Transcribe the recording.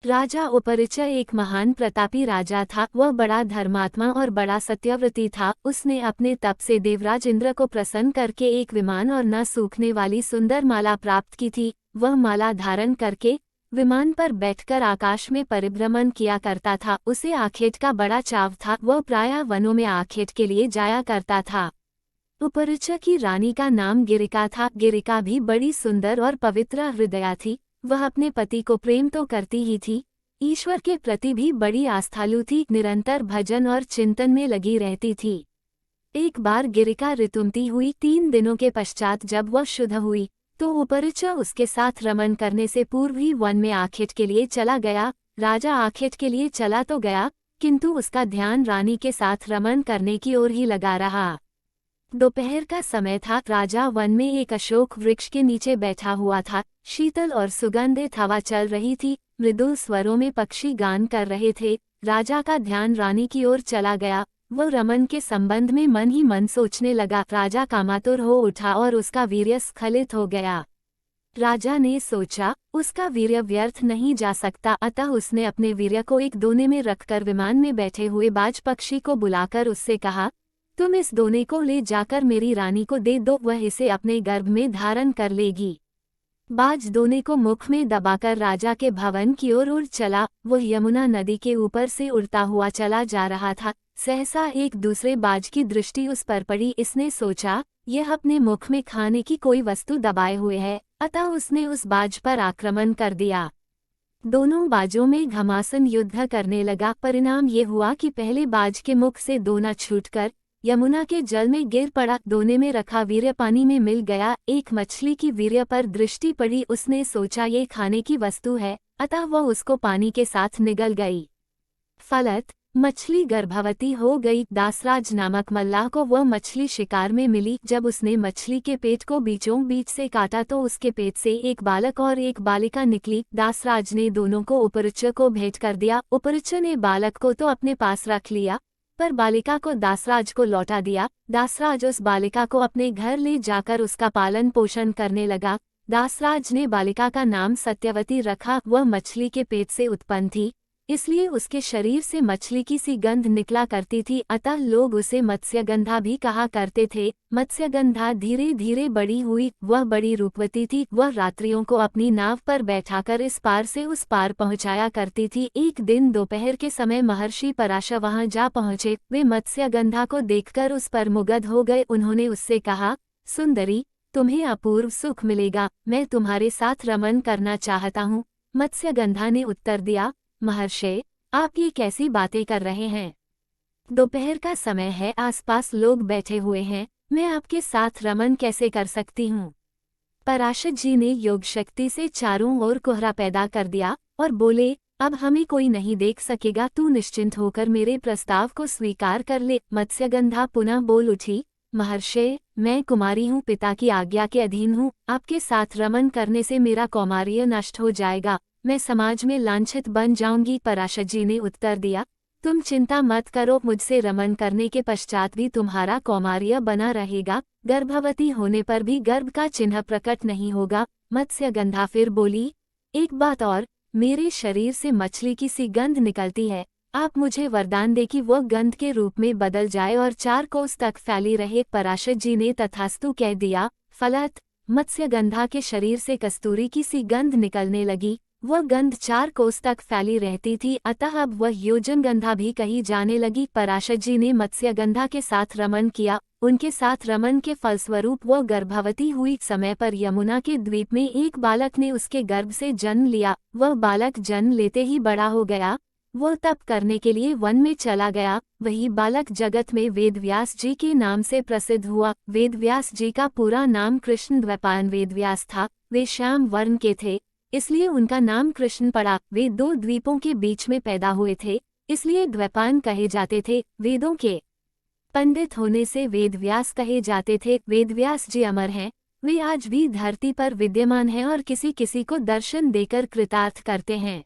राजा उपरिचय एक महान प्रतापी राजा था। वह बड़ा धर्मात्मा और बड़ा सत्यव्रती था। उसने अपने तप से देवराज इंद्र को प्रसन्न करके एक विमान और न सूखने वाली सुंदर माला प्राप्त की थी। वह माला धारण करके विमान पर बैठकर आकाश में परिभ्रमण किया करता था। उसे आखेट का बड़ा चाव था। वह प्रायः वनों में आखेट के लिए जाया करता था। उपरिचय की रानी का नाम गिरिका था। गिरिका भी बड़ी सुंदर और पवित्र हृदया थी। वह अपने पति को प्रेम तो करती ही थी, ईश्वर के प्रति भी बड़ी आस्थालु थी। निरंतर भजन और चिंतन में लगी रहती थी। एक बार गिरिका ऋतुमती हुई। 3 दिनों के पश्चात जब वह शुद्ध हुई तो उपरिचय उसके साथ रमन करने से पूर्व ही वन में आखेट के लिए चला गया। राजा आखेट के लिए चला तो गया, किंतु उसका ध्यान रानी के साथ रमन करने की ओर ही लगा रहा। दोपहर का समय था। राजा वन में एक अशोक वृक्ष के नीचे बैठा हुआ था। शीतल और सुगंधित हवा चल रही थी। मृदुल स्वरों में पक्षी गान कर रहे थे। राजा का ध्यान रानी की ओर चला गया। वह रमन के संबंध में मन ही मन सोचने लगा। राजा कामातुर हो उठा और उसका वीर्य स्खलित हो गया। राजा ने सोचा, उसका वीर्य व्यर्थ नहीं जा सकता, अतः उसने अपने वीर्य को एक दोने में रखकर विमान में बैठे हुए बाज पक्षी को बुलाकर उससे कहा, तुम इस दोने को ले जाकर मेरी रानी को दे दो, वह इसे अपने गर्भ में धारण कर लेगी। बाज दोने को मुख में दबाकर राजा के भवन की ओर उड़ चला। वह यमुना नदी के ऊपर से उड़ता हुआ चला जा रहा था। सहसा एक दूसरे बाज की दृष्टि उस पर पड़ी। इसने सोचा, यह अपने मुख में खाने की कोई वस्तु दबाए हुए है, अतः उसने उस बाज पर आक्रमण कर दिया। दोनों बाजों में घमासान युद्ध करने लगा। परिणाम ये हुआ कि पहले बाज के मुख से दोना छूटकर यमुना के जल में गिर पड़ा। दोने में रखा वीर्य पानी में मिल गया। एक मछली की वीर्य पर दृष्टि पड़ी। उसने सोचा ये खाने की वस्तु है, अतः वह उसको पानी के साथ निगल गई। फलत मछली गर्भवती हो गई। दासराज नामक मल्लाह को वह मछली शिकार में मिली। जब उसने मछली के पेट को बीचों बीच से काटा तो उसके पेट से एक बालक और एक बालिका निकली। दासराज ने दोनों को उपरिचय को भेंट कर दिया। उपरिचय ने बालक को तो अपने पास रख लिया, पर बालिका को दासराज को लौटा दिया। दासराज उस बालिका को अपने घर ले जाकर उसका पालन पोषण करने लगा। दासराज ने बालिका का नाम सत्यवती रखा। वह मछली के पेट से उत्पन्न थी, इसलिए उसके शरीर से मछली की सी गंध निकला करती थी, अतः लोग उसे मत्स्यगंधा भी कहा करते थे। मत्स्यगंधा धीरे धीरे बड़ी हुई। वह बड़ी रूपवती थी। वह रात्रियों को अपनी नाव पर बैठाकर इस पार से उस पार पहुंचाया करती थी। एक दिन दोपहर के समय महर्षि पराशर वहां जा पहुंचे। वे मत्स्यगंधा को देखकर उस पर मुग्ध हो गए। उन्होंने उससे कहा, सुंदरी, तुम्हें अपूर्व सुख मिलेगा, मैं तुम्हारे साथ रमन करना चाहता हूँ। मत्स्यगंधा ने उत्तर दिया, महर्षि, आप ये कैसी बातें कर रहे हैं? दोपहर का समय है, आसपास लोग बैठे हुए हैं, मैं आपके साथ रमन कैसे कर सकती हूँ? पराशर जी ने योग शक्ति से चारों ओर कोहरा पैदा कर दिया और बोले, अब हमें कोई नहीं देख सकेगा, तू निश्चिंत होकर मेरे प्रस्ताव को स्वीकार कर ले। मत्स्यगंधा पुनः बोल उठी, महर्षि, मैं कुमारी हूँ, पिता की आज्ञा के अधीन हूँ। आपके साथ रमन करने से मेरा कौमार्य नष्ट हो जाएगा, मैं समाज में लांछित बन जाऊंगी। पराशर जी ने उत्तर दिया, तुम चिंता मत करो, मुझसे रमन करने के पश्चात भी तुम्हारा कौमार्य बना रहेगा। गर्भवती होने पर भी गर्भ का चिन्ह प्रकट नहीं होगा। मत्स्यगंधा फिर बोली, एक बात और, मेरे शरीर से मछली की सी गंध निकलती है, आप मुझे वरदान दे कि वह गंध के रूप में बदल जाए और 4 कोस तक फैली रहे। पराशर जी ने तथास्तु कह दिया। फलत मत्स्यगंधा के शरीर से कस्तूरी की सी गंध निकलने लगी। वह गंध 4 कोस तक फैली रहती थी, अतः अब वह योजनगंधा भी कही जाने लगी। पराशर जी ने मत्स्यगंधा के साथ रमन किया। उनके साथ रमन के फलस्वरूप वह गर्भवती हुई। समय पर यमुना के द्वीप में एक बालक ने उसके गर्भ से जन्म लिया। वह बालक जन्म लेते ही बड़ा हो गया। वह तप करने के लिए वन में चला गया। वही बालक जगत में वेदव्यास जी के नाम से प्रसिद्ध हुआ। वेदव्यास जी का पूरा नाम कृष्ण द्वैपायन वेदव्यास था। वे श्याम वर्ण के थे, इसलिए उनका नाम कृष्ण पड़ा। वे 2 द्वीपों के बीच में पैदा हुए थे, इसलिए द्वैपायन कहे जाते थे। वेदों के पंडित होने से वेदव्यास कहे जाते थे। वेदव्यास जी अमर हैं, वे आज भी धरती पर विद्यमान हैं और किसी किसी को दर्शन देकर कृतार्थ करते हैं।